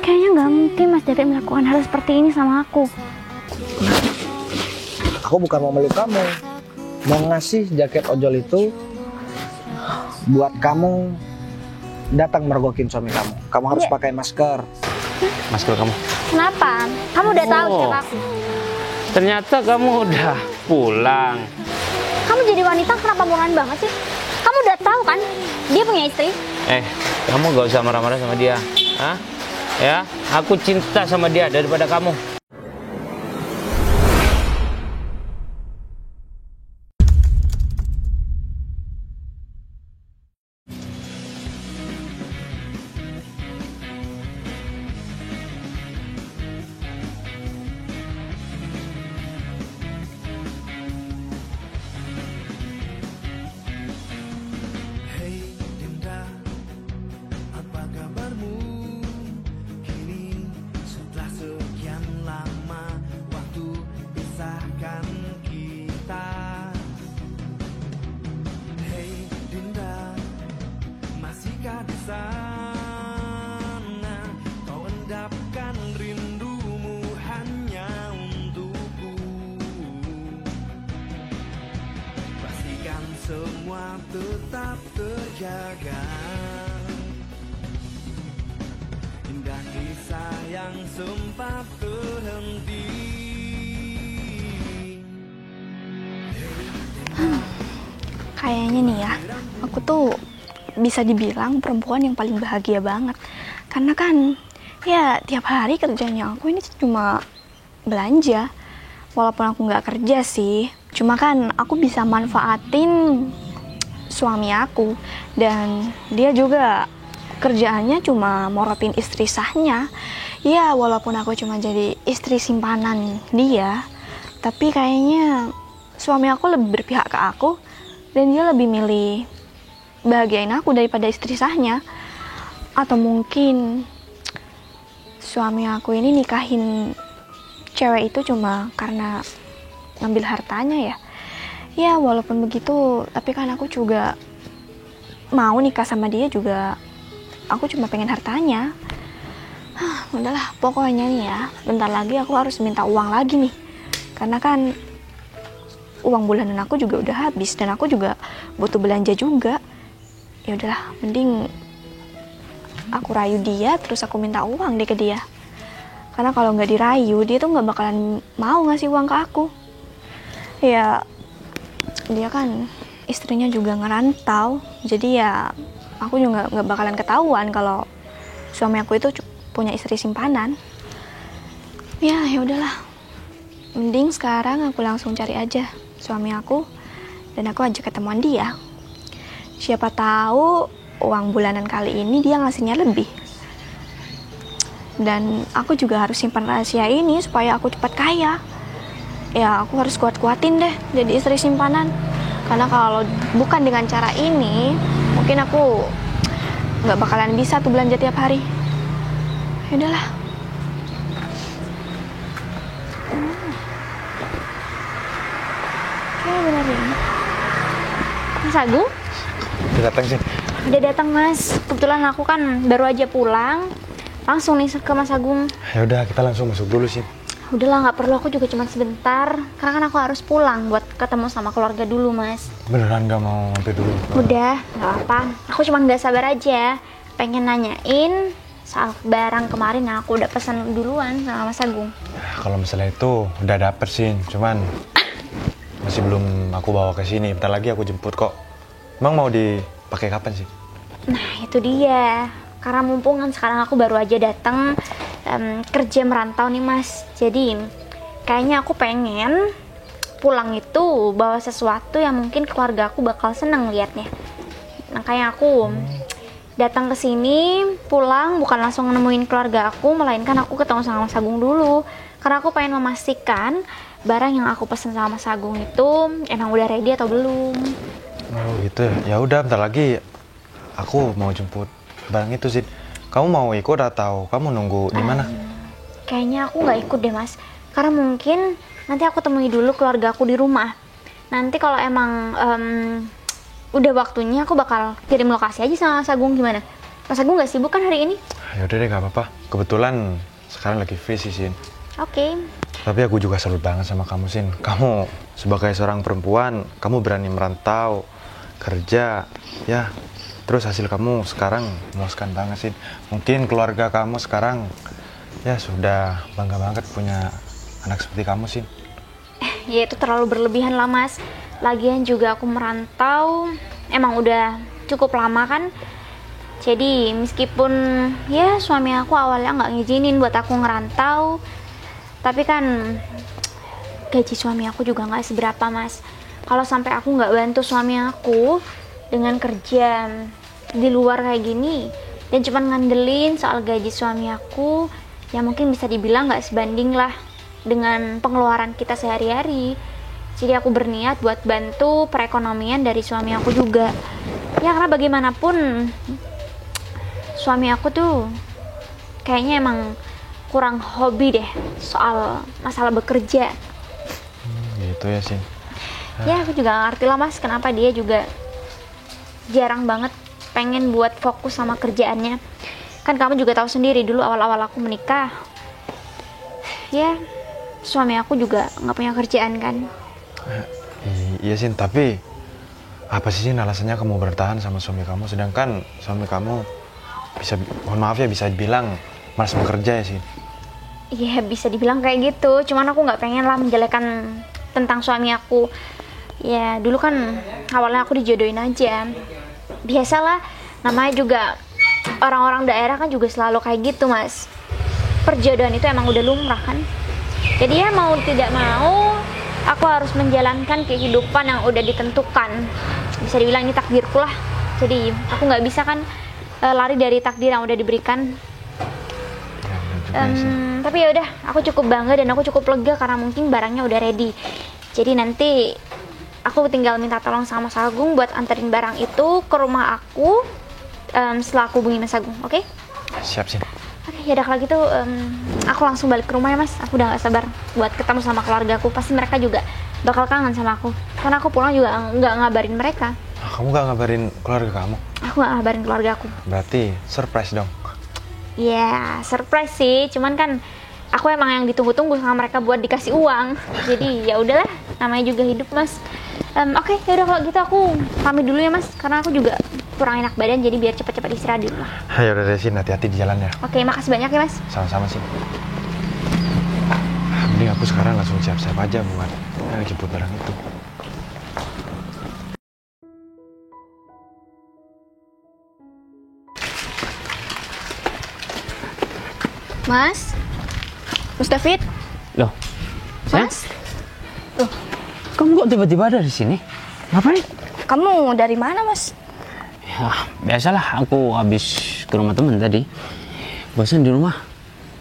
Kayaknya nggak mungkin Mas David melakukan hal seperti ini sama aku. Aku bukan mau meluk kamu, mau ngasih jaket ojol itu buat kamu datang mergokin suami kamu. Kamu harus pakai masker. Masker kamu. Kenapa? Kamu udah tahu siapa aku? Ternyata kamu udah pulang. Kamu jadi wanita kenapa murahan banget sih? Kamu udah tahu kan dia punya istri? Kamu gak usah marah-marah sama dia. Hah? Ya, aku cinta sama dia daripada kamu. Semua tetap terjaga. Indah kisah yang sempat terhenti. Kayaknya nih ya, aku tuh bisa dibilang perempuan yang paling bahagia banget. Karena kan, ya tiap hari kerjanya aku ini cuma belanja. Walaupun aku nggak kerja sih, cuma kan aku bisa manfaatin suami aku. Dan dia juga kerjaannya cuma morotin istri sahnya. Ya walaupun aku cuma jadi istri simpanan dia, tapi kayaknya suami aku lebih berpihak ke aku. Dan dia lebih milih bahagiain aku daripada istri sahnya. Atau mungkin suami aku ini nikahin cewek itu cuma karena ngambil hartanya ya. Ya walaupun begitu, tapi kan aku juga mau nikah sama dia juga. Aku cuma pengen hartanya. Udahlah, pokoknya nih ya, bentar lagi aku harus minta uang lagi nih. Karena kan uang bulanan aku juga udah habis dan aku juga butuh belanja juga. Ya udahlah, mending aku rayu dia terus aku minta uang deh ke dia. Karena kalau nggak dirayu, dia tuh nggak bakalan mau ngasih uang ke aku. Ya, dia kan istrinya juga ngerantau. Jadi ya, aku juga nggak bakalan ketahuan kalau suami aku itu punya istri simpanan. Ya udahlah. Mending sekarang aku langsung cari aja suami aku dan aku ajak ketemuan dia. Siapa tahu uang bulanan kali ini dia ngasihnya lebih. Dan aku juga harus simpan rahasia ini supaya aku cepat kaya. Ya aku harus kuat-kuatin deh jadi istri simpanan. Karena kalau bukan dengan cara ini, mungkin aku nggak bakalan bisa tuh belanja tiap hari. Ya udahlah. Oke, benar ini. Mas Agung? Udah datang sih. Udah datang Mas. Kebetulan aku kan baru aja pulang. Langsung nih ke Mas Agung. Ya udah, kita langsung masuk dulu sih. Udahlah, nggak perlu, aku juga cuma sebentar. Karena kan aku harus pulang buat ketemu sama keluarga dulu, Mas. Beneran nggak mau mampir dulu? Udah, nggak apa. Aku cuma nggak sabar aja. Pengen nanyain soal barang kemarin yang aku udah pesan duluan sama Mas Agung. Kalau misalnya itu udah dapet sih, cuman masih belum aku bawa ke sini. Bentar lagi aku jemput kok. Emang mau dipakai kapan sih? Nah, itu dia. Karena mumpung kan sekarang aku baru aja datang kerja merantau nih Mas. Jadi kayaknya aku pengen pulang itu bawa sesuatu yang mungkin keluarga aku bakal seneng liatnya. Makanya aku datang ke sini, pulang bukan langsung nemuin keluarga aku, melainkan aku ketemu sama Mas Agung dulu. Karena aku pengen memastikan barang yang aku pesen sama Mas Agung itu emang udah ready atau belum. Oh gitu ya. Ya udah, bentar lagi aku mau jemput barang itu sih. Kamu mau ikut atau kamu nunggu di mana? Kayaknya aku nggak ikut deh Mas. Karena mungkin nanti aku temui dulu keluarga aku di rumah. Nanti kalau emang udah waktunya aku bakal kirim lokasi aja sama Mas Agung. Gimana? Mas Agung nggak sibuk kan hari ini? Yaudah deh, gak apa-apa. Kebetulan sekarang lagi free sih, Sin. Oke. Tapi aku juga salut banget sama kamu, Sin. Kamu sebagai seorang perempuan, kamu berani merantau, kerja, ya. Terus hasil kamu sekarang memuaskan banget, Sin. Mungkin keluarga kamu sekarang, ya sudah bangga banget punya anak seperti kamu, Sin. Ya itu terlalu berlebihan lah Mas. Lagian juga aku merantau, emang udah cukup lama kan. Jadi meskipun ya suami aku awalnya nggak ngizinin buat aku ngerantau, tapi kan gaji suami aku juga nggak seberapa Mas. Kalau sampai aku nggak bantu suami aku dengan kerja di luar kayak gini dan cuma ngandelin soal gaji suami aku, ya mungkin bisa dibilang nggak sebanding lah dengan pengeluaran kita sehari-hari. Jadi aku berniat buat bantu perekonomian dari suami aku juga. Ya karena bagaimanapun suami aku tuh kayaknya emang kurang hobi deh soal masalah bekerja. Gitu ya, Sin. Ya aku juga gak ngerti lah Mas kenapa dia juga jarang banget pengen buat fokus sama kerjaannya. Kan kamu juga tahu sendiri dulu awal-awal aku menikah, ya suami aku juga nggak punya kerjaan kan. Iya, Sin, tapi apa sih, Sin, alasannya kamu bertahan sama suami kamu sedangkan suami kamu bisa, mohon maaf ya, bisa dibilang malas bekerja ya, Sin? Iya bisa dibilang kayak gitu, cuman aku nggak pengen lah menjelekan tentang suami aku. Ya dulu kan awalnya aku dijodohin aja. Biasalah, namanya juga orang-orang daerah kan juga selalu kayak gitu Mas. Perjodohan itu emang udah lumrah kan. Jadi ya mau tidak mau aku harus menjalankan kehidupan yang udah ditentukan. Bisa dibilang ini takdirku lah. Jadi aku nggak bisa kan lari dari takdir yang udah diberikan. Tapi ya udah, aku cukup bangga dan aku cukup lega karena mungkin barangnya udah ready. Jadi nanti aku tinggal minta tolong sama Mas Agung buat anterin barang itu ke rumah aku setelah aku hubungi Mas Agung, oke? Siap, Sin. Oke, ya udah kalau gitu aku langsung balik ke rumah ya Mas. Aku udah gak sabar buat ketemu sama keluarga aku. Pasti mereka juga bakal kangen sama aku. Karena aku pulang juga nggak ngabarin mereka. Kamu gak ngabarin keluarga kamu? Aku gak ngabarin keluarga aku. Berarti surprise dong. Ya, surprise sih. Cuman kan aku emang yang ditunggu-tunggu sama mereka buat dikasih uang. Jadi ya udahlah, namanya juga hidup Mas. Oke, ya udah kalau gitu aku pamit dulu ya Mas. Karena aku juga kurang enak badan, jadi biar cepat-cepat istirahat di rumah. Ya udah deh, Sin, hati-hati di jalan ya. Oke, makasih banyak ya Mas. Sama-sama, Sin. Mending aku sekarang langsung siap-siap aja buat jemput barang itu. Mas David. Loh, sayang? Mas, Kamu kok tiba-tiba ada di sini? Ngapain? kamu dari mana Mas? Ya, biasalah, aku habis ke rumah temen tadi. Bosan di rumah.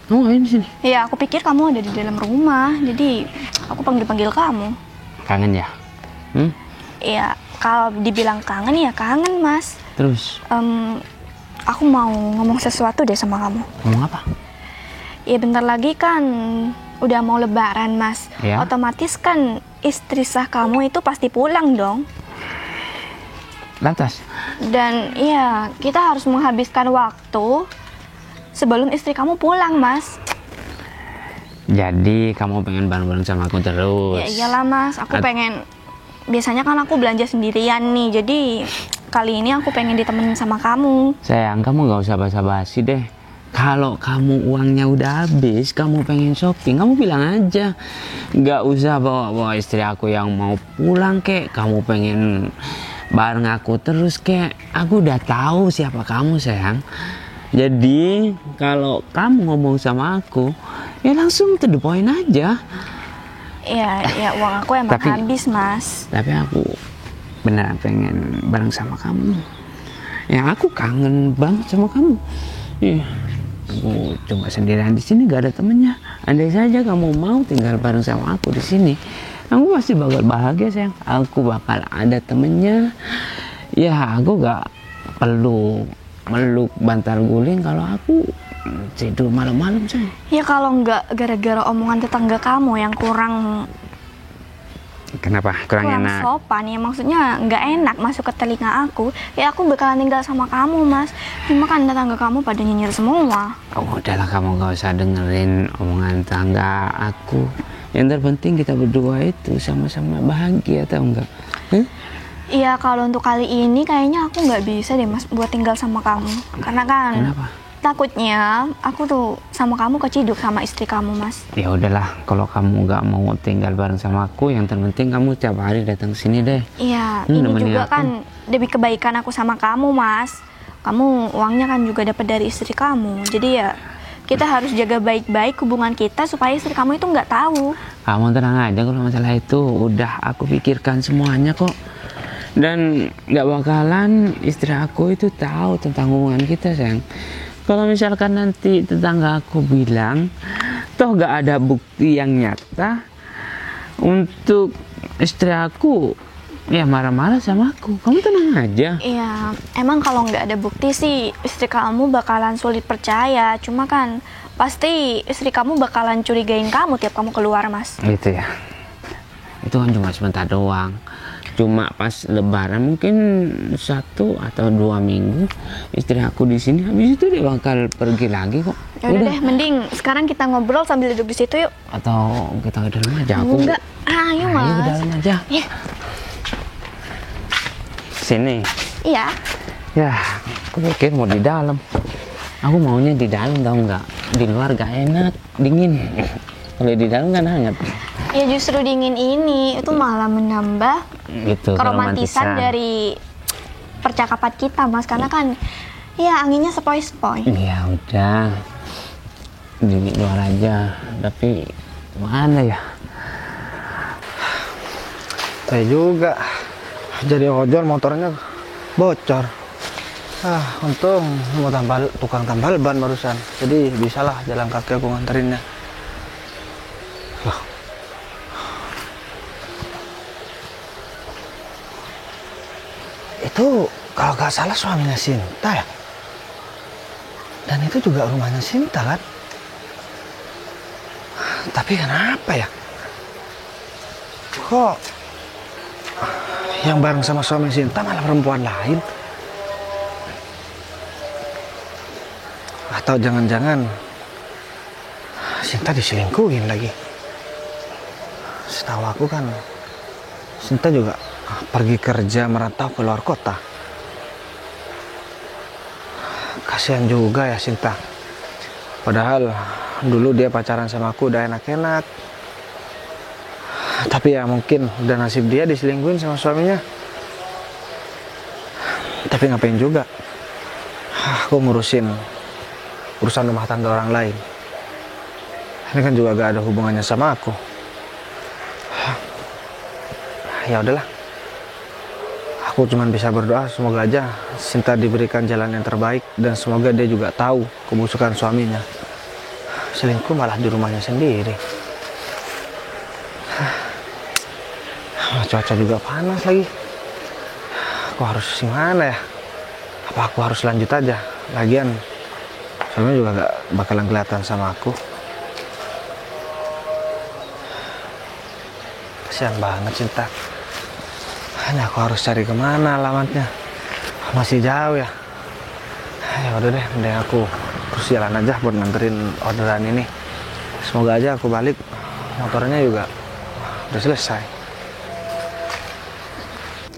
Kamu ngapain di sini? Ya aku pikir kamu ada di dalam rumah, jadi aku panggil-panggil kamu. Kangen ya? Ya kalau dibilang kangen ya kangen Mas. Terus, Aku mau ngomong sesuatu deh sama kamu. ngomong apa? Ya bentar lagi kan udah mau lebaran Mas. Ya. Otomatis kan istri sah kamu itu pasti pulang dong. Lantas? Dan iya kita harus menghabiskan waktu sebelum istri kamu pulang Mas. Jadi kamu pengen bareng-bareng sama aku terus? Ya iyalah Mas, aku pengen. Biasanya kan aku belanja sendirian nih, jadi kali ini aku pengen ditemenin sama kamu. Sayang, kamu gak usah basa-basi deh. Kalau kamu uangnya udah habis, kamu pengen shopping, kamu bilang aja. Gak usah bawa-bawa istri aku yang mau pulang kek. Kamu pengen bareng aku terus kek. Aku udah tahu siapa kamu sayang. Jadi kalau kamu ngomong sama aku, ya langsung to the point aja. Ya uang aku emang habis Mas. Tapi aku beneran pengen bareng sama kamu. Ya aku kangen banget sama kamu. Iya. Aku cuma sendirian di sini, gak ada temennya. Andai saja kamu mau tinggal bareng sama aku di sini, aku pasti bakal bahagia sayang. Aku bakal ada temennya. Ya aku gak perlu meluk bantal guling kalau aku tidur malam-malam sayang. Ya kalau nggak gara-gara omongan tetangga kamu yang kurang Kenapa? Kurang enak? sopan ya, maksudnya nggak enak masuk ke telinga aku. Ya aku bakalan tinggal sama kamu mas. Cuma kan tetangga kamu pada nyinyir semua. Oh, udahlah, kamu gak usah dengerin omongan tangga aku. Yang terpenting kita berdua itu sama-sama bahagia, tau nggak? Iya, kalau untuk kali ini kayaknya aku nggak bisa deh mas buat tinggal sama kamu. Karena kan Kenapa? takutnya aku tuh sama kamu keciduk sama istri kamu mas. Ya udahlah, kalau kamu nggak mau tinggal bareng sama aku, yang terpenting kamu tiap hari datang sini deh. Iya, ini nemenin juga aku. kan demi kebaikan aku sama kamu mas. Kamu uangnya kan juga dapat dari istri kamu. Jadi ya kita harus jaga baik-baik hubungan kita supaya istri kamu itu nggak tahu. Kamu tenang aja, kalau masalah itu udah aku pikirkan semuanya kok. Dan nggak bakalan istri aku itu tahu tentang hubungan kita, sayang. Kalau misalkan nanti tetangga aku bilang, toh nggak ada bukti yang nyata untuk istri aku ya marah-marah sama aku. Kamu tenang aja. Iya, emang kalau nggak ada bukti sih istri kamu bakalan sulit percaya. Cuma kan pasti istri kamu bakalan curigain kamu tiap kamu keluar mas. Gitu ya. Itu kan cuma sebentar doang. Cuma pas lebaran mungkin 1 atau 2 minggu istri aku di sini, habis itu dia bakal pergi lagi kok. Ya udah deh, mending sekarang kita ngobrol sambil duduk di situ yuk. Atau kita ke dalam aja aku. Enggak, ayo mas. Ayo ke dalam aja. Iya. Sini. Iya. Ya, aku pikir mau di dalam. Aku maunya di dalam, tau nggak? Di luar gak enak, dingin. Kalau di dalam kan hangat. Ya justru dingin ini itu malah menambah Gitu. keromantisan dari percakapan kita mas, karena kan ya anginnya sepoi-sepoi. Ya udah, di luar aja. Tapi mana ya? Saya juga jadi ojol, motornya bocor. Untung mau tukang tambal ban barusan, jadi bisalah jalan kaki aku nganterinnya. Loh. Itu kalau gak salah suaminya Sinta ya? Dan itu juga rumahnya Sinta kan? Tapi kenapa ya? Kok yang bareng sama suami Sinta malah perempuan lain? Atau jangan-jangan Sinta diselingkuhin lagi? Setahu aku kan Sinta juga pergi kerja merantau ke luar kota. Kasihan juga ya Sinta. Padahal dulu dia pacaran sama aku udah enak-enak. Tapi ya mungkin udah nasib dia diselingkuhin sama suaminya. Tapi ngapain juga aku ngurusin urusan rumah tangga orang lain. Ini kan juga gak ada hubungannya sama aku. Ya udahlah. Aku cuma bisa berdoa semoga aja Sinta diberikan jalan yang terbaik, dan semoga dia juga tahu kebusukan suaminya. Selingkuh malah di rumahnya sendiri. Cuaca juga panas lagi. Aku harus gimana ya? Apa aku harus lanjut aja? Lagian suaminya juga gak bakalan kelihatan sama aku. Kasihan banget Sinta. Hanya aku harus cari kemana alamatnya, masih jauh ya. Ya udah deh, mending aku terus jalan aja buat nganterin orderan ini. Semoga aja aku balik motornya juga udah selesai.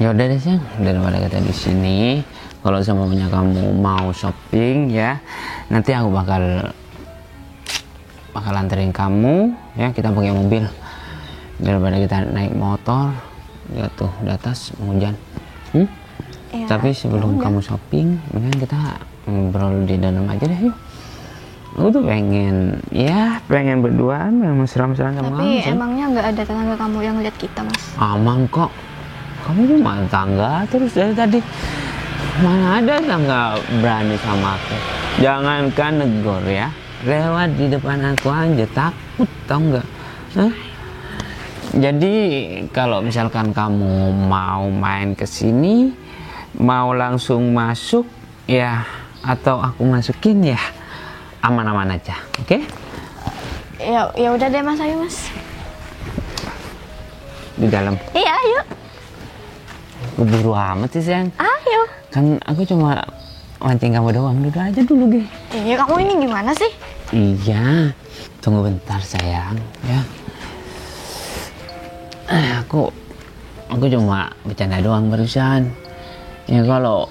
Ya udah deh sayang, daripada kita di sini, kalau semuanya kamu mau shopping ya, nanti aku bakal anterin kamu ya, kita pakai mobil daripada kita naik motor. Lihat tuh di atas hujan. Ya, Tapi sebelum kamu shopping, mending kita ngobrol di dalam aja deh yuk. Aku tuh pengen berduaan, mesra-mesraan sama kamu. Tapi sayang. emangnya nggak ada tetangga kamu yang lihat kita mas? Aman kok. Kamu cuma tangga terus dari tadi. Mana ada tangga berani sama aku. Jangankan negor ya, lewat di depan aku aja takut, tau nggak? Hah? Jadi kalau misalkan kamu mau main ke sini, mau langsung masuk ya, atau aku masukin ya, aman-aman aja, oke? Ya udah deh mas, ayo mas. di dalam? Iya, ayo. Keburu amat sih sayang. Ayo. Kan aku cuma mancing kamu doang. Duduk aja dulu Ge. Iya, kamu ini gimana sih? Iya, tunggu bentar sayang ya. Aku cuma bercanda doang barusan. Ya kalau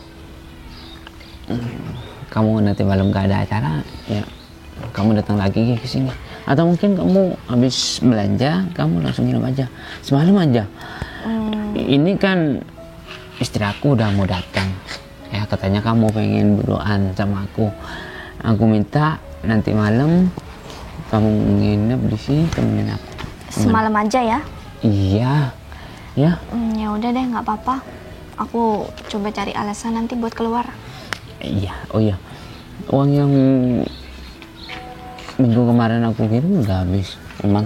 kamu nanti malam gak ada acara, ya kamu datang lagi ke sini. Atau mungkin kamu habis belanja, kamu langsung nginep aja. Semalam aja. Ini kan istri aku udah mau datang. Ya katanya kamu pengen berdoaan sama aku. Aku minta nanti malam kamu nginep di sini temenin aku. Semalam aja ya? Iya, ya. Ya udah deh, nggak apa-apa. Aku coba cari alasan nanti buat keluar. Iya, oh iya. Uang yang minggu kemarin aku kirim udah habis, emang.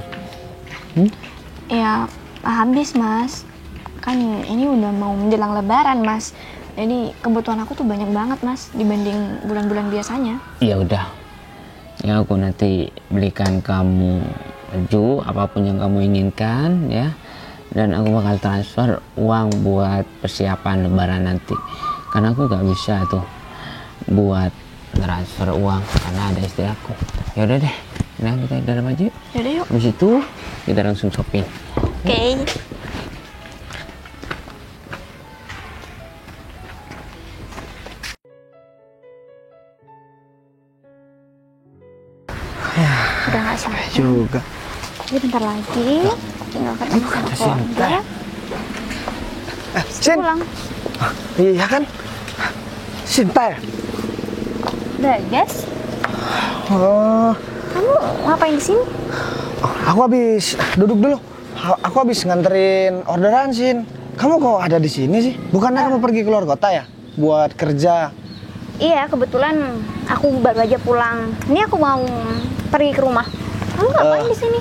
Ya habis mas. Kan ini udah mau menjelang Lebaran mas. Jadi kebutuhan aku tuh banyak banget mas dibanding bulan-bulan biasanya. Ya udah. Ya aku nanti belikan kamu baju apapun yang kamu inginkan ya. Dan aku bakal transfer uang buat persiapan Lebaran nanti. Karena aku gak bisa tuh buat transfer uang karena ada istri aku. Ya udah deh. Nah kita di dalam aja. Yaudah yuk. Habis itu kita langsung shopping. Oke. Udah gak sampai Juga. Jadi bentar lagi tinggal ketemu sama keluarga. Sin. Pulang. Iya kan? Sinta ya? Udah guys. Oh, Kamu ngapain di sini? aku habis duduk dulu. Aku habis nganterin orderan, Sin. Kamu kok ada di sini sih? Bukannya kamu pergi keluar kota ya? Buat kerja. Iya, kebetulan aku baru aja pulang. Ini aku mau pergi ke rumah. Kamu ngapain di sini?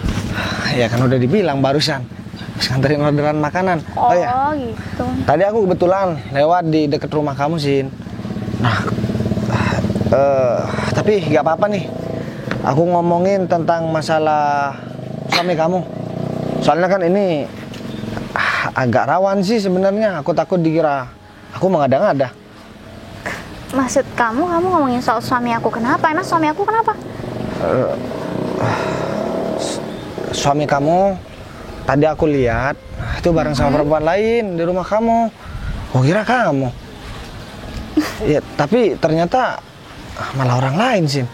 Ya kan udah dibilang barusan. Habis nganterin orderan makanan. Oh, Ya. gitu. Tadi aku kebetulan lewat di deket rumah kamu, Sin. Nah, tapi nggak apa-apa nih. Aku ngomongin tentang masalah suami kamu. Soalnya kan ini agak rawan sih sebenarnya. Aku takut dikira aku mengada-ngada. Maksud kamu ngomongin soal suami aku kenapa? Emang suami aku kenapa? Suami kamu tadi aku lihat itu bareng sama perempuan lain di rumah kamu. Oh kira kamu. Ya tapi ternyata malah orang lain sih.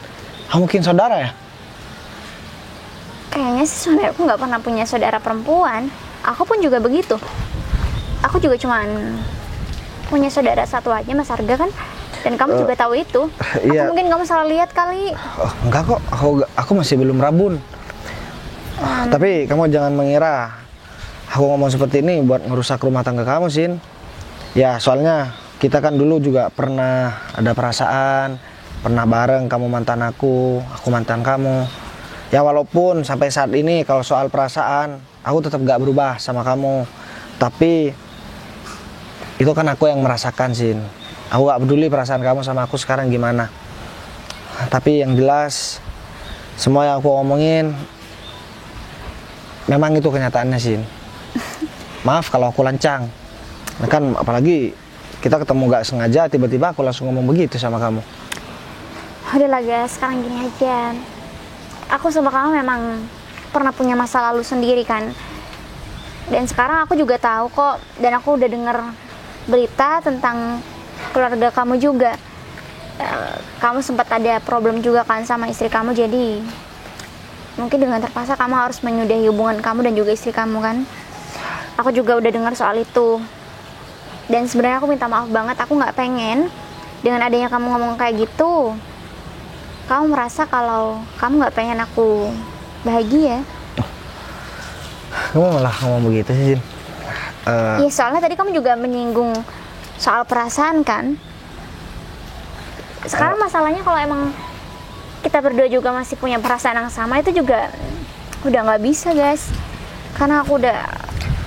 Kamu mungkin saudara ya? Kayaknya sih suami aku nggak pernah punya saudara perempuan. Aku pun juga begitu. Aku juga cuman punya saudara satu aja, Mas Arga kan. Dan kamu juga tahu itu. Iya. Aku mungkin kamu salah lihat kali. Oh, enggak kok. Aku masih belum rabun. Tapi kamu jangan mengira aku ngomong seperti ini buat ngerusak rumah tangga kamu, Sin. Ya soalnya kita kan dulu juga pernah ada perasaan, pernah bareng, kamu mantan aku mantan kamu. Ya walaupun sampai saat ini kalau soal perasaan aku tetap gak berubah sama kamu. Tapi itu kan aku yang merasakan, Sin. Aku gak peduli perasaan kamu sama aku sekarang gimana. Tapi yang jelas semua yang aku omongin memang itu kenyataannya, Sin. Maaf kalau aku lancang. Nah, kan apalagi kita ketemu gak sengaja tiba-tiba aku langsung ngomong begitu sama kamu. Udahlah guys, sekarang gini aja. Aku sama kamu memang pernah punya masa lalu sendiri kan. Dan sekarang aku juga tahu kok. Dan aku udah denger berita tentang keluarga kamu juga. Kamu sempat ada problem juga kan sama istri kamu. Jadi mungkin dengan terpaksa kamu harus menyudahi hubungan kamu dan juga istri kamu kan. Aku juga udah dengar soal itu. Dan sebenarnya aku minta maaf banget. Aku nggak pengen dengan adanya kamu ngomong kayak gitu, kamu merasa kalau kamu nggak pengen aku bahagia. Kamu malah ngomong begitu sih, Sin. Iya, soalnya tadi kamu juga menyinggung soal perasaan kan. Sekarang masalahnya kalau emang kita berdua juga masih punya perasaan yang sama, itu juga udah nggak bisa guys. Karena aku udah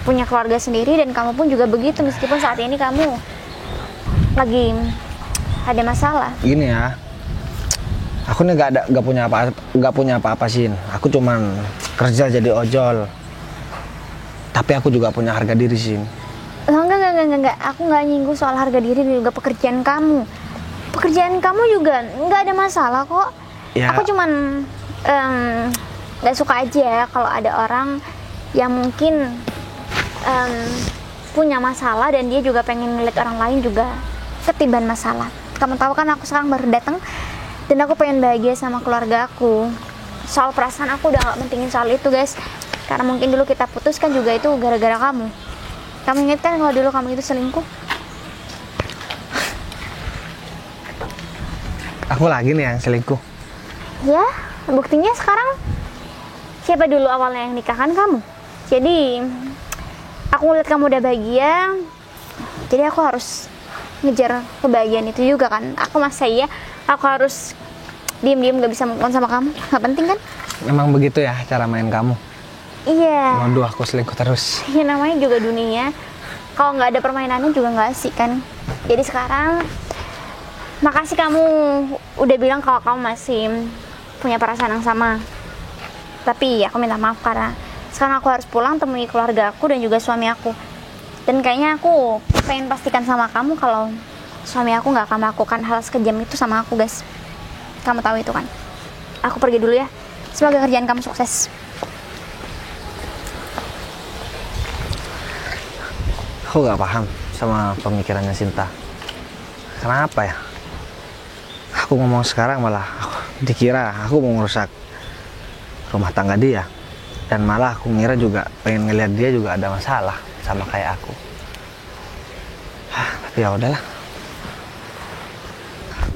punya keluarga sendiri dan kamu pun juga begitu, meskipun saat ini kamu lagi ada masalah. Gini ya, aku nih gak punya apa-apa, Sin. Aku cuman kerja jadi ojol. Tapi aku juga punya harga diri, Sin. Enggak. Aku nggak nyinggung soal harga diri dan juga pekerjaan kamu. Pekerjaan kamu juga nggak ada masalah kok. Ya. Aku cuman nggak suka aja kalau ada orang yang mungkin punya masalah dan dia juga pengen ngeliat orang lain juga ketiban masalah. Kamu tahu kan aku sekarang baru datang dan aku pengen bahagia sama keluarga aku. Soal perasaan aku udah nggak pentingin soal itu, guys. Karena mungkin dulu kita putus kan juga itu gara-gara kamu. Kamu ingat kan kalau dulu kamu itu selingkuh? Aku lagi nih yang selingkuh. Ya, buktinya sekarang siapa dulu awalnya yang nikahkan kamu? Jadi aku ngeliat kamu udah bahagia, jadi aku harus ngejar kebahagiaan itu juga kan. Aku masa iya aku harus diem-diem gak bisa move on sama kamu? Gak penting kan? Memang begitu ya cara main kamu. Iya. Waduh, aku selingkuh terus. Ya namanya juga dunia. Kalau nggak ada permainannya juga nggak asik kan. Jadi sekarang makasih kamu udah bilang kalau kamu masih punya perasaan yang sama. Tapi aku minta maaf karena sekarang aku harus pulang temui keluarga aku dan juga suami aku. Dan kayaknya aku pengen pastikan sama kamu kalau suami aku nggak akan melakukan hal sekejam itu sama aku, guys. Kamu tahu itu kan. Aku pergi dulu ya. Semoga kerjaan kamu sukses. Aku gak paham sama pemikirannya Sinta. Kenapa ya? Aku ngomong sekarang malah dikira aku mau ngerusak rumah tangga dia. Dan malah aku ngira juga pengen ngeliat dia juga ada masalah sama kayak aku. Tapi ya udahlah.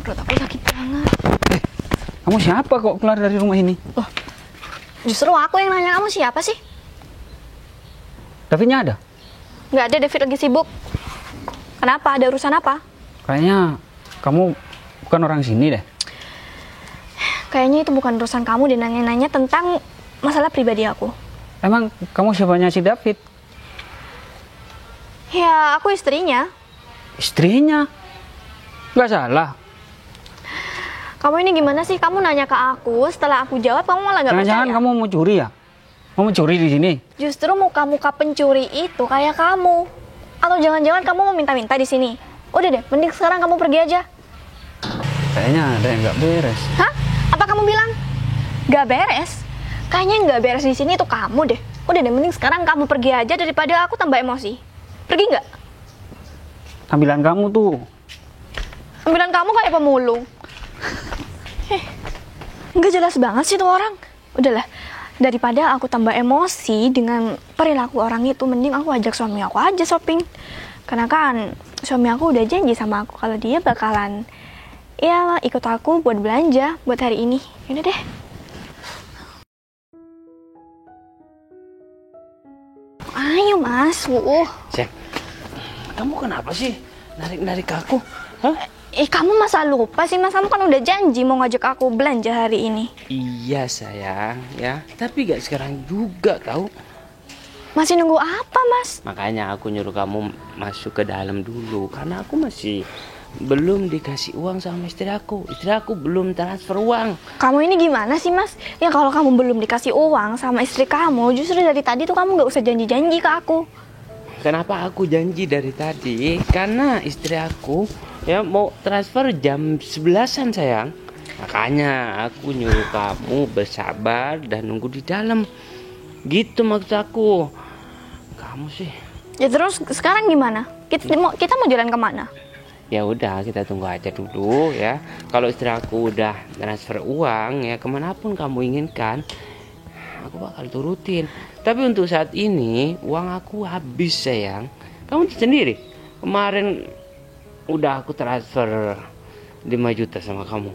Perut aku sakit banget. Kamu siapa kok keluar dari rumah ini? Loh, justru aku yang nanya kamu siapa sih? Davidnya ada? Nggak ada, David lagi sibuk. Kenapa? Ada urusan apa? Kayaknya kamu bukan orang sini deh. Kayaknya itu bukan urusan kamu dan nanya-nanya tentang masalah pribadi aku. Emang kamu siapanya si David? Ya, aku istrinya. Istrinya? Nggak salah. Kamu ini gimana sih? Kamu nanya ke aku, setelah aku jawab kamu malah nggak percaya. Jangan-jangan kamu mau curi ya? Mau mencuri di sini? Justru muka-muka pencuri itu kayak kamu. Atau jangan-jangan kamu mau minta-minta di sini? Udah deh, mending sekarang kamu pergi aja. Kayaknya ada yang nggak beres. Hah? Apa kamu bilang? Gak beres? Kayaknya yang gak beres di sini itu kamu deh. Udah deh, mending sekarang kamu pergi aja daripada aku tambah emosi. Pergi nggak? Tampilan kamu tuh. Tampilan kamu kayak pemulung. Nggak jelas banget sih tuh orang. Udahlah, daripada aku tambah emosi dengan perilaku orang itu, mending aku ajak suami aku aja shopping. Karena kan suami aku udah janji sama aku kalau dia bakalan ya ikut aku buat belanja buat hari ini. Yaudah deh. Ayo masuk. Sayang, kamu kenapa sih narik-narik aku? Hah? Kamu masa lupa sih mas? Kamu kan udah janji mau ngajak aku belanja hari ini. Iya sayang, ya. Tapi gak sekarang juga tahu. Masih nunggu apa mas? Makanya aku nyuruh kamu masuk ke dalam dulu karena aku masih belum dikasih uang sama istri aku. Istri aku belum transfer uang. Kamu ini gimana sih mas? Ya kalau kamu belum dikasih uang sama istri kamu, justru dari tadi tuh kamu gak usah janji-janji ke aku. Kenapa aku janji dari tadi? Karena istri aku ya mau transfer jam 11-an sayang. Makanya aku nyuruh kamu bersabar dan nunggu di dalam. Gitu maksud aku. Kamu sih. Ya terus sekarang gimana? Kita mau jalan kemana? Ya udah kita tunggu aja dulu ya. Kalau istri aku udah transfer uang ya kemanapun kamu inginkan, aku bakal turutin. Tapi untuk saat ini uang aku habis sayang. Kamu sendiri kemarin udah aku transfer 5 juta sama kamu.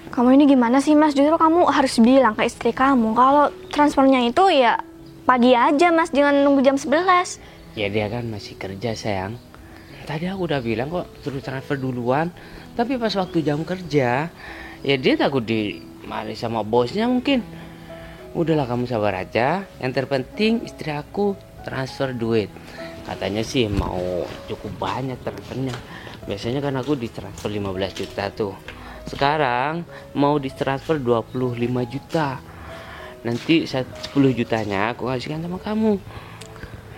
Kamu ini gimana sih mas? Justru kamu harus bilang ke istri kamu kalau transfernya itu ya pagi aja mas, jangan nunggu jam 11. Ya dia kan masih kerja sayang. Tadi aku udah bilang kok suruh transfer duluan. Tapi pas waktu jam kerja, ya dia takut dimarahi sama bosnya mungkin. Udahlah kamu sabar aja. Yang terpenting istri aku transfer duit. Katanya sih mau cukup banyak transfernya. Biasanya kan aku ditransfer 15 juta tuh. Sekarang mau ditransfer 25 juta. Nanti 10 jutanya aku kasihkan sama kamu.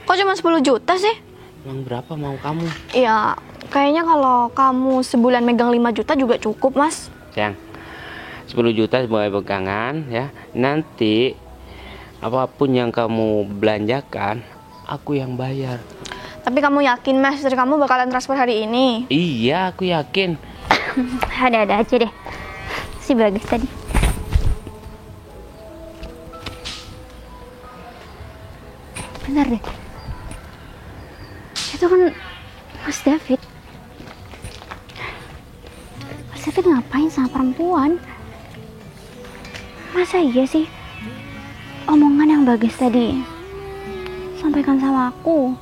Kok cuma 10 juta sih? Emang berapa mau kamu? Ya, kayaknya kalau kamu sebulan megang 5 juta juga cukup, Mas. Sayang, 10 juta sebagai pegangan ya. Nanti apapun yang kamu belanjakan, aku yang bayar. Tapi kamu yakin, Mas, istri kamu bakalan transfer hari ini? Iya, aku yakin. Ada-ada aja deh. Si Bagas tadi. Bentar deh. Itu kan Mas David. Mas David ngapain sama perempuan? Masa iya sih omongan yang Bagas tadi sampaikan sama aku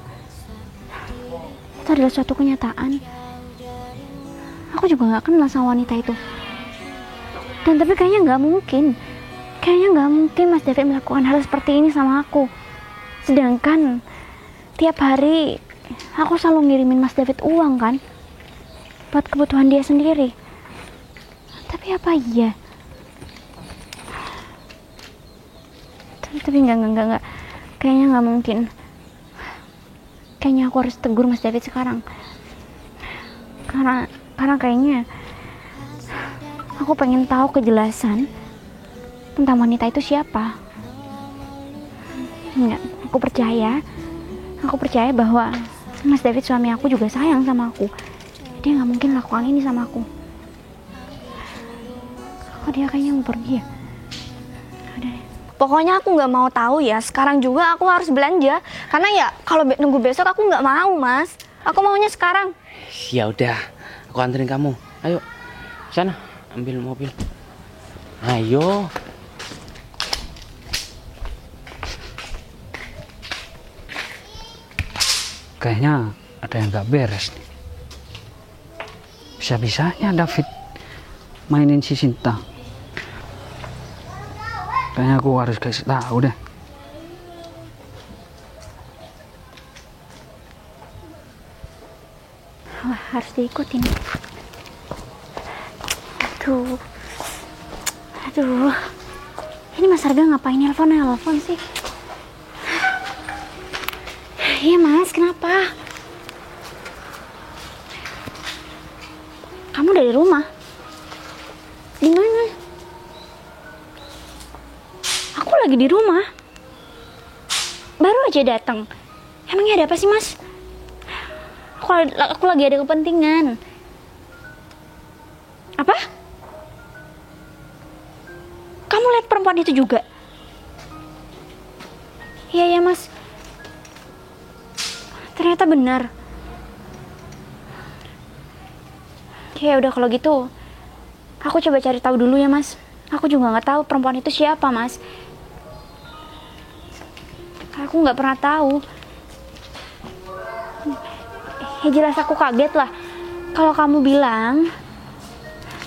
itu adalah suatu kenyataan? Aku juga nggak kenal sama wanita itu. Dan tapi kayaknya nggak mungkin Mas David melakukan hal seperti ini sama aku. Sedangkan tiap hari aku selalu ngirimin Mas David uang kan buat kebutuhan dia sendiri. Tapi apa iya? Tapi enggak. Kayaknya nggak mungkin. Kayaknya aku harus tegur Mas David sekarang. Karena kayaknya aku pengen tahu kejelasan tentang wanita itu siapa. Enggak, aku percaya bahwa Mas David suami aku juga sayang sama aku. Dia nggak mungkin lakukan ini sama aku. Kok dia kayaknya mau pergi ya? Udah deh. Pokoknya aku nggak mau tahu ya. Sekarang juga aku harus belanja. Karena ya kalau nunggu besok aku nggak mau, Mas. Aku maunya sekarang. Ya udah, aku anterin kamu. Ayo, sana ambil mobil. Ayo. Kayaknya ada yang gak beres nih. Bisa-bisanya David mainin si Sinta. Kayaknya aku harus kasih tahu deh. Wah, harus diikutin. Aduh. Ini Mas Arga ngapain nelpon sih? Iya Mas, kenapa? Kamu dari rumah? Di mana? Aku lagi di rumah. Baru aja datang. Emangnya ada apa sih Mas? Aku lagi ada kepentingan. Apa? Kamu lihat perempuan itu juga? Iya Mas. Ternyata benar. Ya udah kalau gitu, aku coba cari tahu dulu ya Mas. Aku juga nggak tahu perempuan itu siapa Mas. Aku nggak pernah tahu. Ya jelas aku kaget lah. Kalau kamu bilang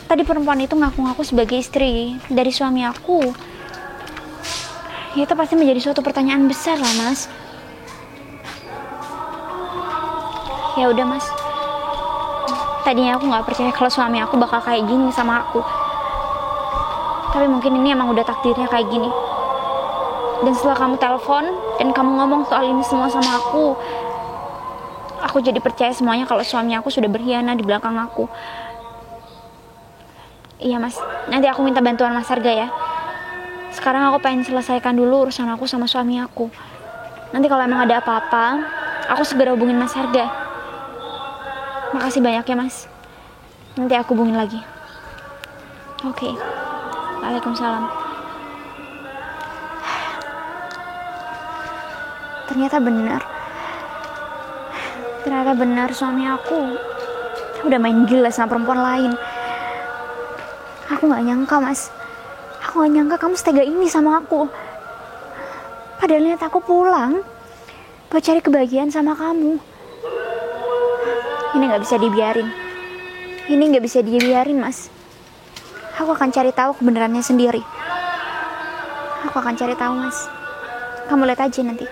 tadi perempuan itu ngaku-ngaku sebagai istri dari suami aku, itu pasti menjadi suatu pertanyaan besar lah Mas. Ya udah Mas, tadinya aku nggak percaya kalau suami aku bakal kayak gini sama aku, tapi mungkin ini emang udah takdirnya kayak gini. Dan setelah kamu telepon dan kamu ngomong soal ini semua sama aku jadi percaya semuanya kalau suami aku sudah berkhianat di belakang aku. Iya Mas, nanti aku minta bantuan Mas Arga ya. Sekarang aku pengen selesaikan dulu urusan aku sama suami aku. Nanti kalau emang ada apa-apa, aku segera hubungin Mas Arga. Makasih banyak ya Mas. Nanti aku hubungin lagi. Oke. Waalaikumsalam. Ternyata benar suami aku udah main gila sama perempuan lain. Aku gak nyangka Mas. Aku gak nyangka kamu setega ini sama aku. Padahal niat aku pulang buat cari kebahagiaan sama kamu. Ini gak bisa dibiarin Mas. Aku akan cari tahu kebenarannya sendiri. Aku akan cari tahu Mas. Kamu lihat aja nanti.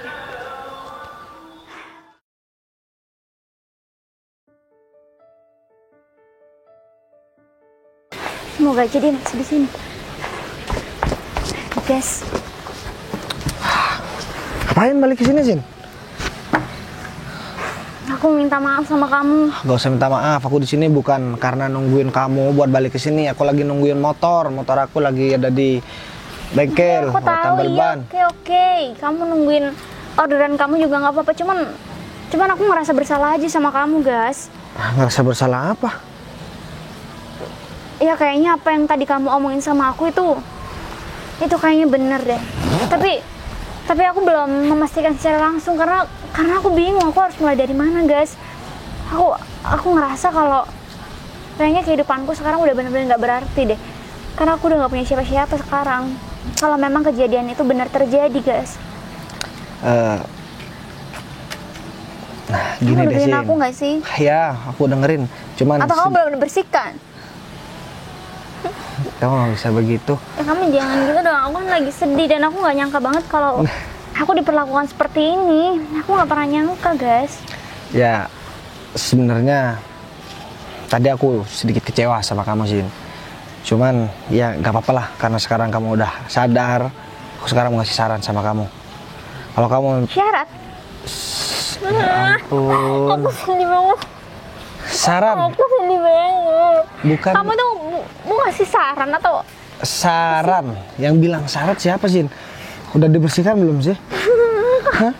Semoga aja dia masih di sini. Guys, Ngapain balik ke sini, Sin? Aku minta maaf sama kamu. Gak usah minta maaf, aku di sini bukan karena nungguin kamu buat balik ke sini. Aku lagi nungguin motor aku lagi ada di bengkel. Aku buat tahu tambal ya. ban. Oke. Kamu nungguin orderan kamu juga nggak apa-apa. Cuman aku ngerasa bersalah aja sama kamu, guys. Ngerasa bersalah apa? Ya kayaknya apa yang tadi kamu omongin sama aku itu kayaknya bener deh. Tapi aku belum memastikan secara langsung karena aku bingung aku harus mulai dari mana, guys. Aku ngerasa kalau kayaknya kehidupanku sekarang udah bener-bener nggak berarti deh. Karena aku udah nggak punya siapa-siapa sekarang. Kalau memang kejadian itu benar terjadi, guys. Nah, gini Kamu deh dengerin Sin. aku nggak sih? Ya, aku dengerin. Cuman Atau kamu benar-benar bersihkan? kamu nggak bisa begitu. Ya kamu jangan gitu dong, aku kan lagi sedih dan aku nggak nyangka banget kalau aku diperlakukan seperti ini. Aku nggak pernah nyangka, guys. Ya, sebenarnya tadi aku sedikit kecewa sama kamu Sin. Cuman ya nggak apa-apa lah, karena sekarang kamu udah sadar. Aku sekarang mau ngasih saran sama kamu. Kalau kamu Syarat? ya ampun. Aku sedih banget. Saran, Aku sedih banget. bukan Kamu tuh mau ngasih saran atau? saran. Yang bilang syarat siapa Sin? Udah dibersihkan belum sih? Hah?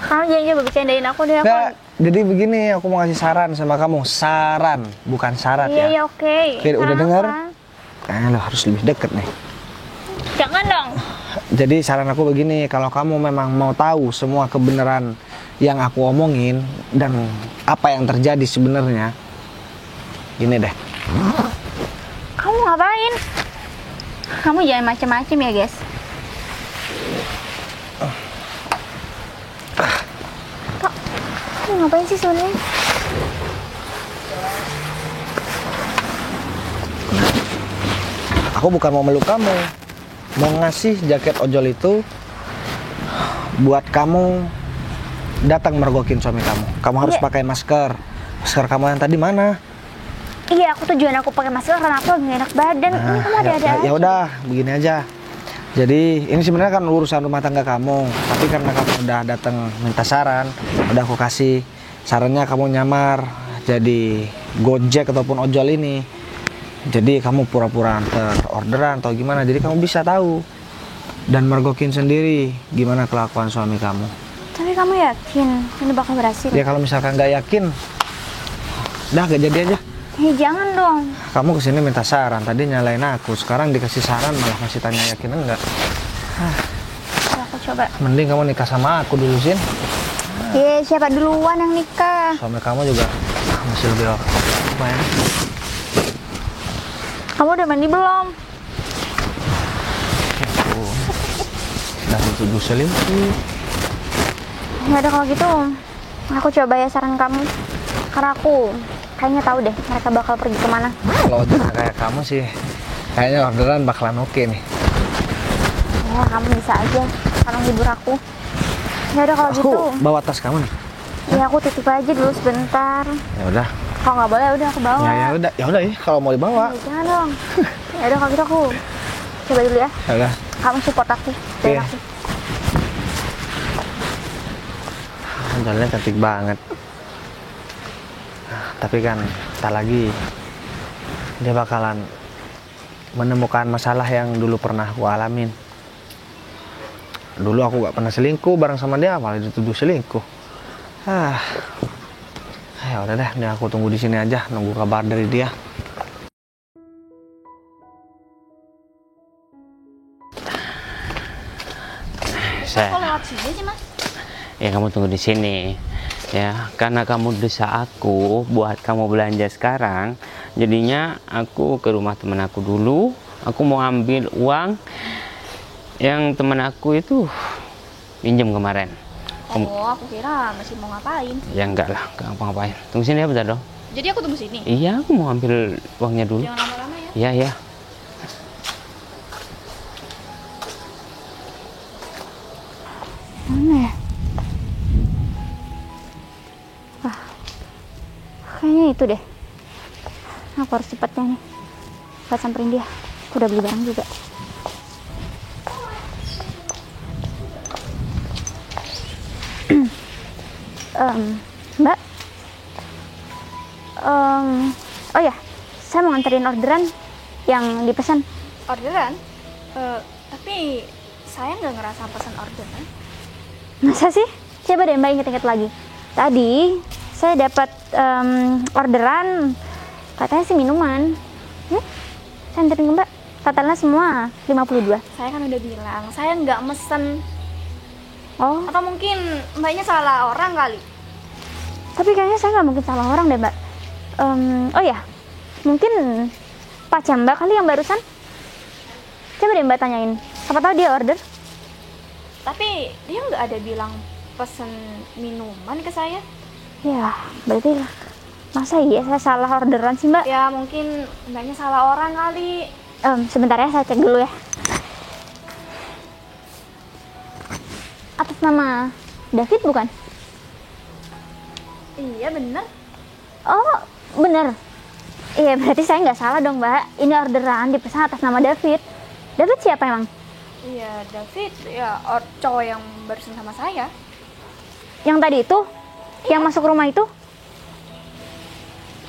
Kamu jangan coba bercandain aku deh. Nggak, jadi begini, aku mau ngasih saran sama kamu. Saran, bukan syarat Iya, ya. iya, oke. Oke, udah Saran dengar? apa? Kayaknya lo harus lebih deket nih. Jangan dong. Jadi saran aku begini, kalau kamu memang mau tahu semua kebenaran yang aku omongin dan apa yang terjadi sebenarnya, gini deh. Kamu ngapain? Kamu jangan macem-macem ya, guys. Kamu ngapain sih sebenarnya? Aku bukan mau meluk kamu, mau ngasih jaket ojol itu buat kamu datang mergokin suami kamu. Kamu harus Iya. pakai masker. Masker kamu yang tadi mana? Iya, aku tujuan aku pakai masker karena aku lagi gak enak badan. Ini kamu ada-ada aja. ya udah, begini aja. Jadi ini sebenarnya kan urusan rumah tangga kamu, tapi karena kamu udah datang minta saran, udah aku kasih sarannya, kamu nyamar jadi Gojek ataupun ojol ini. Jadi kamu pura-pura antar orderan atau gimana, jadi kamu bisa tahu dan mergokin sendiri gimana kelakuan suami kamu. Tapi kamu yakin ini bakal berhasil? Ya kalau misalkan nggak yakin, dah gak jadi aja. Jangan dong. Kamu kesini minta saran, tadi nyalain aku, sekarang dikasih saran malah masih tanya yakin enggak. Aku coba. Mending kamu nikah sama aku dulu Sin. Iya, siapa duluan yang nikah? Suami kamu juga masih lebih lumayan. Kamu udah mandi belum? Udah dituduh selingkuh. Ya udah kalau gitu, aku coba ya saran kamu. Karena aku kayaknya tahu deh mereka bakal pergi kemana. Kalau orderan kayak kamu sih, kayaknya orderan bakalan oke nih. Ya kamu bisa aja, tolong hibur aku. Ya udah kalau Aku gitu, bawa tas kamu nih. ya aku titip aja dulu sebentar. Ya udah. Kalau nggak boleh, udah aku bawa. Ya udah ya kalau mau dibawa. Jangan dong. Ya udah kalau gitu aku coba dulu ya. Ya udah. Kamu support aku, dan Iya. aku. Jalannya cantik banget. Tapi kan tak lagi dia bakalan menemukan masalah yang dulu pernah aku alamin. Dulu aku gak pernah selingkuh bareng sama dia, malah dituduh selingkuh. Ya udah deh, nih aku tunggu di sini aja, nunggu kabar dari dia. Kok lewat sini sih, Mas? Ya kamu tunggu di sini ya, karena kamu desak aku buat kamu belanja sekarang, jadinya aku ke rumah temen aku dulu. Aku mau ambil uang yang temen aku itu pinjam kemarin. Oh, aku kira masih mau ngapain. Ya enggak lah, enggak ngapa-ngapain. Tunggu sini ya bentar dong. Jadi aku tunggu sini. Iya, aku mau ambil uangnya dulu. Jangan lama-lama ya. Iya, iya. Mana ya? Wah, kayaknya itu deh. Aku harus cepatnya nih. Buat samperin dia. Aku udah beli barang juga. Mbak, Oh ya, saya mau nganterin orderan yang dipesan. Orderan? Tapi saya nggak ngerasa pesan orderan. Masa sih? Coba deh Mbak inget-inget lagi. Tadi saya dapat orderan, katanya sih minuman. Saya anterin ke Mbak. Totalnya semua 52. Saya kan udah bilang, saya nggak mesen. Oh, Atau mungkin mbaknya salah orang kali? tapi kayaknya saya nggak mungkin salah orang deh Mbak. Oh ya, mungkin Pak Camba kali yang barusan. Coba deh Mbak tanyain. Siapa tahu dia order. Tapi dia nggak ada bilang pesen minuman ke saya. Ya, berarti masa iya saya salah orderan sih Mbak? Ya mungkin mbaknya salah orang kali. Sebentar ya, saya cek dulu ya. Atas nama David bukan? Iya bener. Oh, bener. Iya, berarti saya nggak salah dong Mbak. Ini orderan dipesan atas nama David. David siapa emang? Iya David, ya cowok yang barusan sama saya. Yang tadi itu? Yang masuk rumah itu?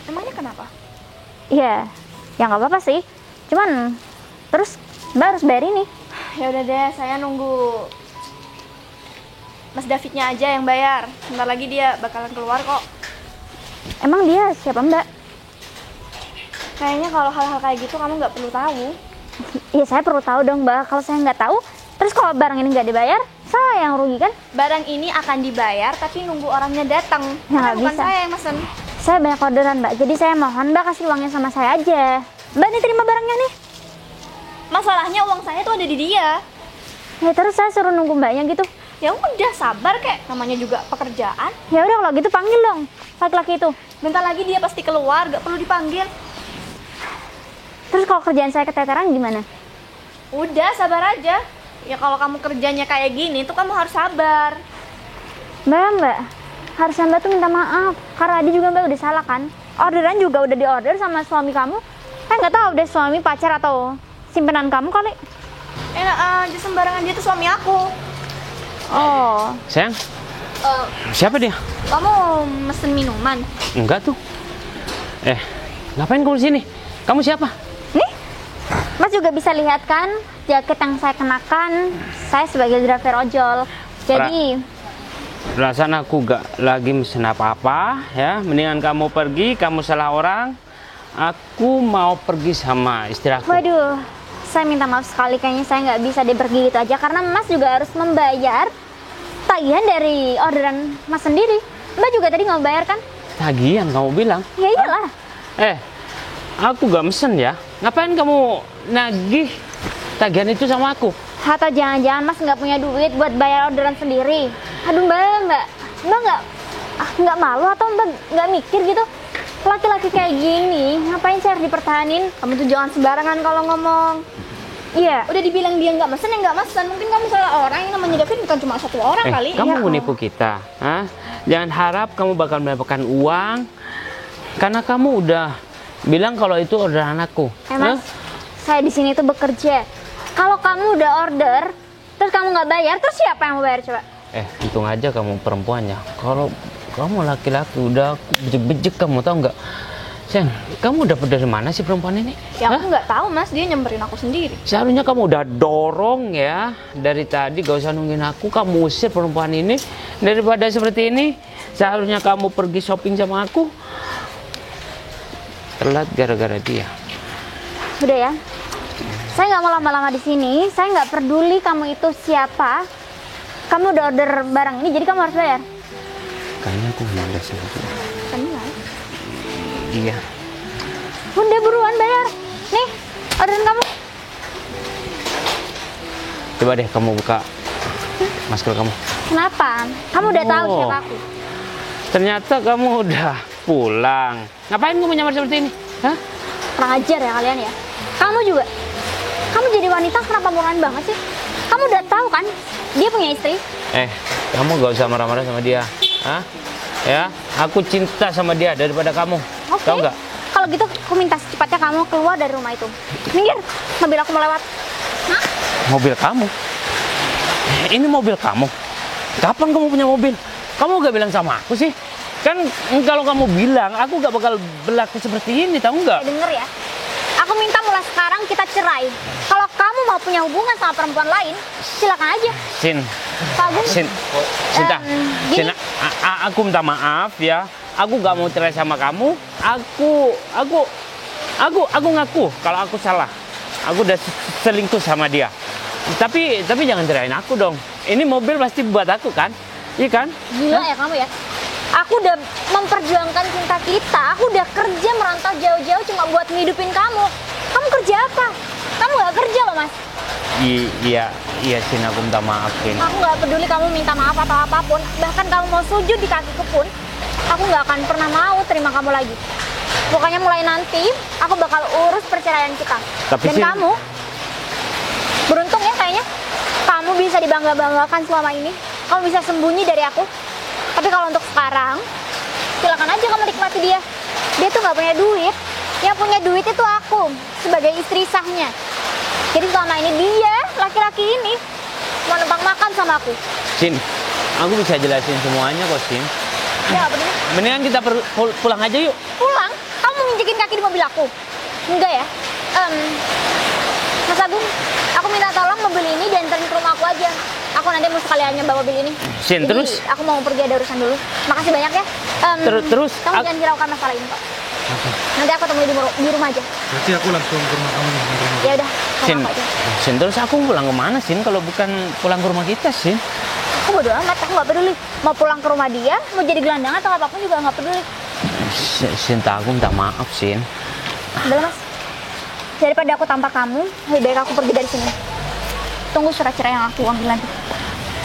Emangnya kenapa? Iya, ya nggak apa-apa sih. Cuman, terus Mbak harus bayar ini. Ya udah deh, saya nunggu Mas Davidnya aja yang bayar. Sebentar lagi dia bakalan keluar kok. Emang dia siapa Mbak? Kayaknya kalau hal-hal kayak gitu kamu nggak perlu tahu. Iya, saya perlu tahu dong Mbak. Kalau saya nggak tahu, terus kalau barang ini nggak dibayar, saya yang rugi kan? Barang ini akan dibayar tapi nunggu orangnya datang. Ya, Karena nggak bukan bisa. saya yang mesen. Saya banyak orderan Mbak, jadi saya mohon Mbak kasih uangnya sama saya aja. Mbak nih terima barangnya nih. Masalahnya uang saya tuh ada di dia. Ya terus saya suruh nunggu Mbaknya gitu. Ya udah sabar kek, namanya juga pekerjaan. Ya udah kalau gitu panggil dong laki-laki itu. Bentar lagi dia pasti keluar, gak perlu dipanggil. Terus kalau kerjaan saya keteteran gimana? Udah sabar aja. Ya kalau kamu kerjanya kayak gini tuh kamu harus sabar. Mbak, harusnya Mbak tuh minta maaf. Karena tadi juga Mbak udah salah kan? Orderan juga udah diorder sama suami kamu. Kan nggak tahu deh suami, pacar, atau simpenan kamu kali. Enak aja sembarangan, dia tuh suami aku. Oh, Sayang, siapa dia? Kamu mesen minuman? Enggak tuh. Ngapain kamu di sini? Kamu siapa? nih Mas juga bisa lihat kan jaket yang saya kenakan. Saya sebagai driver ojol. Jadi Perasaan aku gak lagi mesen apa-apa ya. Mendingan kamu pergi, kamu salah orang. Aku mau pergi sama istri aku. waduh, saya minta maaf sekali, kayaknya saya nggak bisa deh pergi gitu aja karena Mas juga harus membayar tagihan dari orderan Mas sendiri. Mbak juga tadi nggak bayar kan? Tagihan kamu bilang? Ya iyalah. Aku gak mesen ya. Ngapain kamu nagih tagihan itu sama aku? Atau jangan-jangan Mas nggak punya duit buat bayar orderan sendiri? Aduh Mbak nggak malu atau Mbak nggak mikir gitu? Laki-laki kayak gini, ngapain sih harus dipertahanin? Kamu tuh jangan sembarangan kalau ngomong. Iya. Udah dibilang dia nggak mesen, ya nggak mesen. Mungkin kamu salah orang, yang namanya David bukan cuma satu orang kali. Kamu Ya, menipu kita, hah? Jangan harap kamu bakal mendapatkan uang karena kamu udah bilang kalau itu orderan aku. Mas, saya di sini tuh bekerja. Kalau kamu udah order, terus kamu nggak bayar, terus siapa yang mau bayar coba? Untung aja kamu perempuannya. Kalau kamu laki-laki udah aku bejek-bejek, kamu tahu nggak? Sayang, kamu dapat dari mana sih perempuan ini? Ya aku nggak tahu Mas, dia nyamperin aku sendiri. Seharusnya kamu udah dorong ya dari tadi, gak usah nungguin aku, kamu usir perempuan ini. Daripada seperti ini, seharusnya kamu pergi shopping sama aku. Telat gara-gara dia. Udah ya, saya nggak mau lama-lama di sini. Saya nggak peduli kamu itu siapa. Kamu udah order barang ini, jadi kamu harus bayar. Kayaknya aku udah sama dia. Kenal. Iya. Udah buruan bayar. Nih, orderan kamu. Coba deh kamu buka masker kamu. Kenapa? Kamu udah tahu Oh. siapa aku. Ternyata kamu udah pulang. Ngapain kamu nyamar seperti ini? Hah? Kurang ajar ya kalian ya. Kamu juga. Kamu jadi wanita kenapa murahan banget sih? Kamu udah tahu kan dia punya istri? Kamu gak usah marah-marah sama dia. Hah? Ya, aku cinta sama dia daripada kamu. Oke. Tahu nggak? Kalau gitu aku minta secepatnya kamu keluar dari rumah itu. Minggir, mobil aku mau lewat. Hah? Mobil kamu? Ini mobil kamu? Kapan kamu punya mobil? Kamu gak bilang sama aku sih? Kan kalau kamu bilang, aku gak bakal berlaku seperti ini, tahu nggak? Denger ya, aku minta mulai sekarang kita cerai. Kalau kamu mau punya hubungan sama perempuan lain, silakan aja. Sin, Pak Agung, Sinta, gini. aku minta maaf ya. Aku gak mau cerai sama kamu. Aku ngaku kalau aku salah. Aku udah selingkuh sama dia. Tapi jangan cerain aku dong. Ini mobil pasti buat aku kan? Iya kan? Gila ya kamu ya. Aku udah memperjuangkan cinta kita. Aku udah kerja merantau jauh-jauh cuma buat ngidupin kamu. Kamu kerja apa? Kamu gak kerja loh mas. Iya Sin, aku minta maaf Sin. Aku gak peduli kamu minta maaf atau apapun. Bahkan kamu mau sujud di kakiku pun, aku gak akan pernah mau terima kamu lagi. Pokoknya mulai nanti, aku bakal urus perceraian kita. Tapi Dan Sin, kamu, beruntung ya kayaknya, kamu bisa dibangga-banggakan selama ini. Kamu bisa sembunyi dari aku. Tapi kalau untuk sekarang, silakan aja kamu nikmati dia. Dia tuh gak punya duit. Yang punya duit itu aku, sebagai istri sahnya. Jadi selama ini dia, laki-laki ini, mau numpang makan sama aku. Sin, aku bisa jelasin semuanya kok Sin. Ya, bener. Mendingan kita pulang aja yuk. Pulang? Kamu nginjekin kaki di mobil aku? Enggak ya? Mas Agung, aku minta tolong mobil ini diantarin ke rumah aku aja. Aku nanti mau sekaliannya bawa mobil ini. Sin, Jadi, terus? aku mau pergi ada urusan dulu. Makasih banyak ya. Terus? Kamu jangan hiraukan masalah ini kok. Nanti aku temui di rumah aja. Berarti aku langsung ke rumah kamu nih. Ya udah, Sin, kamu aja. Sin, terus aku pulang kemana Sin? Kalau bukan pulang ke rumah kita Sin? Aku bodo amat, aku nggak peduli. Mau pulang ke rumah dia, mau jadi gelandangan atau apapun juga nggak peduli. Sinta, aku minta maaf Sin. Udah lah, mas. Daripada aku tanpa kamu, lebih baik aku pergi dari sini. Tunggu surat cerai yang aku ambil nanti.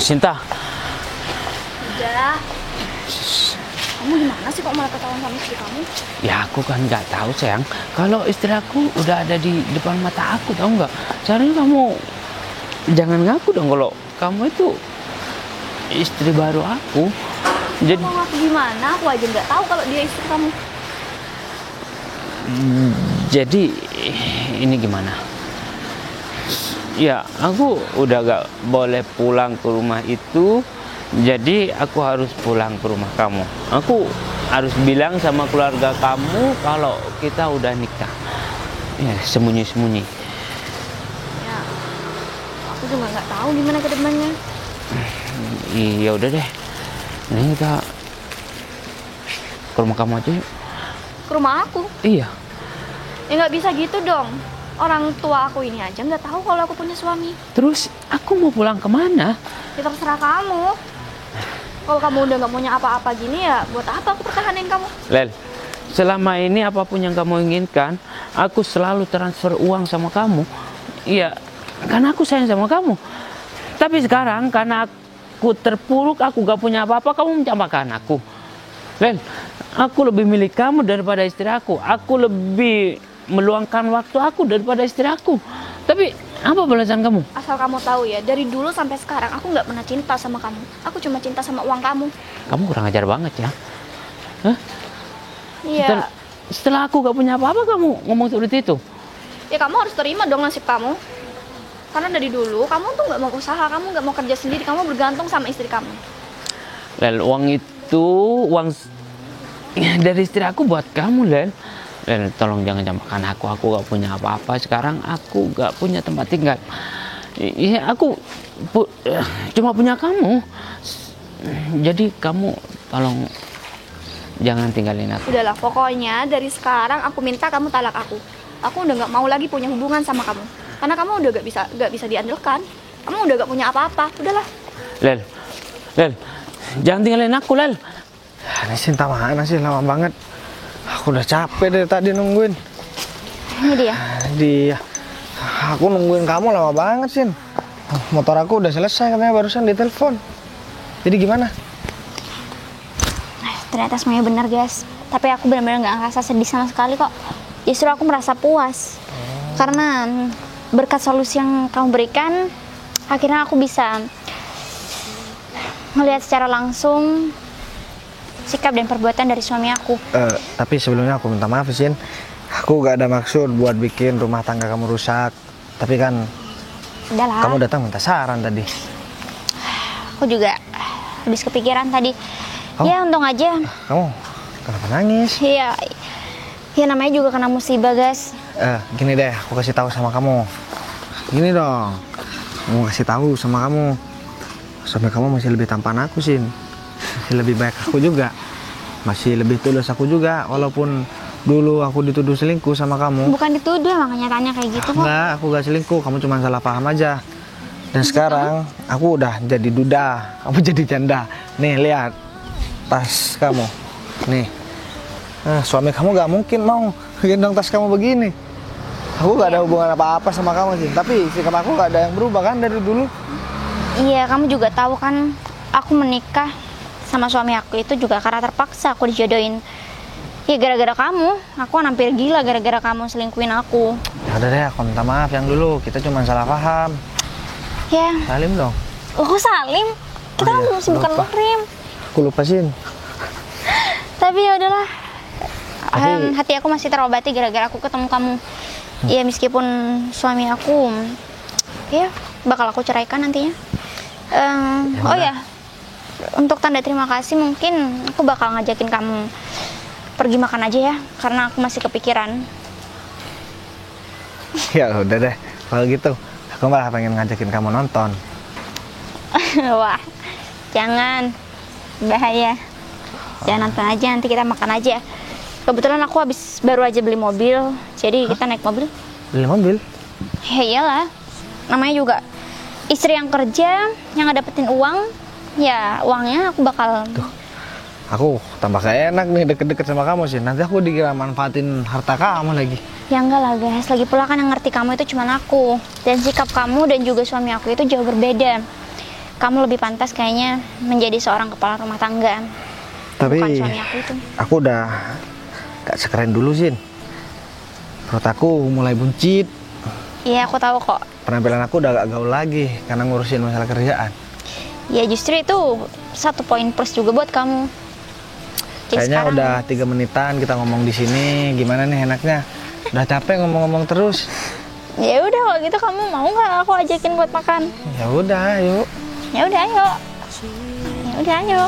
Sinta, Udah. Kamu gimana sih kok malah ketahuan sama istri kamu? ya aku kan nggak tahu sayang. Kalau istri aku udah ada di depan mata aku, tahu nggak? Seharusnya kamu jangan ngaku dong kalau kamu itu istri baru aku. Jadi Mau ngaku gimana? Aku aja nggak tahu kalau dia istri kamu. Jadi ini gimana? Ya aku udah gak boleh pulang ke rumah itu. Jadi aku harus pulang ke rumah kamu. Aku harus bilang sama keluarga kamu kalau kita udah nikah. Ya sembunyi-sembunyi. Ya, aku juga nggak tahu gimana ke depannya. Iya udah deh. Ini kita ke rumah kamu aja yuk. Ke rumah aku? Iya. Ya nggak bisa gitu dong. Orang tua aku ini aja nggak tahu kalau aku punya suami. Terus aku mau pulang kemana? Ya terserah kamu. Kalau kamu udah nggak punya apa-apa gini ya, buat apa aku pertahanin kamu? Lel, selama ini apapun yang kamu inginkan, aku selalu transfer uang sama kamu. Iya, karena aku sayang sama kamu. Tapi sekarang karena aku terpuruk, aku gak punya apa-apa, kamu mencampakkan aku. Lel, aku lebih milik kamu daripada istri aku. Aku lebih meluangkan waktu aku daripada istri aku. Tapi apa balasan kamu? Asal kamu tahu ya, dari dulu sampai sekarang aku nggak pernah cinta sama kamu. Aku cuma cinta sama uang kamu. Kamu kurang ajar banget ya. Hah? Iya. Setelah aku gak punya apa-apa, kamu ngomong seperti itu? Ya kamu harus terima dong nasib kamu. Karena dari dulu kamu tuh nggak mau usaha, kamu nggak mau kerja sendiri, kamu bergantung sama istri kamu. Lel, uang itu uang dari istri aku buat kamu, Lel. Lel, tolong jangan campakkan aku gak punya apa-apa. Sekarang aku gak punya tempat tinggal. Iya, aku cuma punya kamu. Jadi kamu tolong jangan tinggalin aku. Udahlah, pokoknya dari sekarang aku minta kamu talak aku. Aku udah nggak mau lagi punya hubungan sama kamu. Karena kamu udah gak bisa diandalkan. Kamu udah gak punya apa-apa. Udahlah. Lel, jangan tinggalin aku, Lel. Ini Sinta mana sih, lama banget. Aku udah capek dari tadi nungguin. Ini dia. Dia. Aku nungguin kamu lama banget, Sin. Motor aku udah selesai katanya barusan ditelepon. Jadi gimana? Ternyata semuanya benar, guys. Tapi aku benar-benar nggak ngerasa sedih sama sekali kok. Justru aku merasa puas. Karena berkat solusi yang kamu berikan, akhirnya aku bisa melihat secara langsung sikap dan perbuatan dari suami aku. Tapi sebelumnya aku minta maaf, Sin. Aku gak ada maksud buat bikin rumah tangga kamu rusak. Tapi kan Udahlah. kamu datang minta saran tadi. Aku juga habis kepikiran tadi. Ya untung aja. Kamu kenapa nangis? Iya. Ya namanya juga kena musibah, guys. Gini deh, aku kasih tahu sama kamu. Gini dong, mau kasih tahu sama kamu. Suami kamu masih lebih tampan aku, Sin. Masih lebih baik aku juga. Masih lebih tulus aku juga. Walaupun dulu aku dituduh selingkuh sama kamu. Bukan dituduh, makanya tanya kayak gitu kok. Enggak, aku gak selingkuh. Kamu cuma salah paham aja. Dan sekarang aku udah jadi duda. Kamu jadi janda. Nih, lihat tas kamu. Nih. Suami kamu gak mungkin mau gendong tas kamu begini. Aku gak ada hubungan apa-apa sama kamu sih. Tapi sikap aku gak ada yang berubah kan dari dulu. Iya, kamu juga tahu kan, aku menikah sama suami aku itu juga karena terpaksa aku dijodohin. Ya gara-gara kamu, aku hampir gila gara-gara kamu selingkuhin aku. Ya udah deh, aku minta maaf yang dulu. Kita cuma salah paham. Ya. Salim dong. Oh, Salim. Kita kan masih bukan lupa. muhrim. Aku lupa, Sin. Tapi ya udahlah. Tapi- Hati aku masih terobati gara-gara aku ketemu kamu. Ya meskipun suami aku ya bakal aku ceraikan nantinya. Oh ya, untuk tanda terima kasih mungkin aku bakal ngajakin kamu pergi makan aja ya, karena aku masih kepikiran. Ya udah deh, kalau gitu aku malah pengen ngajakin kamu nonton. Wah, jangan, bahaya. Jangan nonton aja, nanti kita makan aja. Kebetulan aku baru aja beli mobil, jadi kita naik mobil. Beli mobil? Ya iyalah, namanya juga istri yang kerja, yang ngedapetin uang, ya uangnya aku bakal. Aku tambah gak enak nih deket-deket sama kamu sih. Nanti aku dikira manfaatin harta kamu lagi. Ya enggak lah guys, lagi pula kan yang ngerti kamu itu cuma aku. Dan sikap kamu dan juga suami aku itu jauh berbeda. Kamu lebih pantas kayaknya menjadi seorang kepala rumah tangga. Tapi Bukan suami aku itu. aku udah gak sekeren dulu, Sin. Perut aku mulai buncit. Iya aku tahu kok. Penampilan aku udah gak gaul lagi karena ngurusin masalah kerjaan. Ya justru itu satu poin plus juga buat kamu. Jadi Kayaknya sekarang, udah 3 menitan kita ngomong di sini. Gimana nih enaknya? Udah capek ngomong-ngomong terus. ya udah kalau gitu kamu mau nggak aku ajakin buat makan? Ya udah, yuk. Ya udah ayo. Ya udah ayo.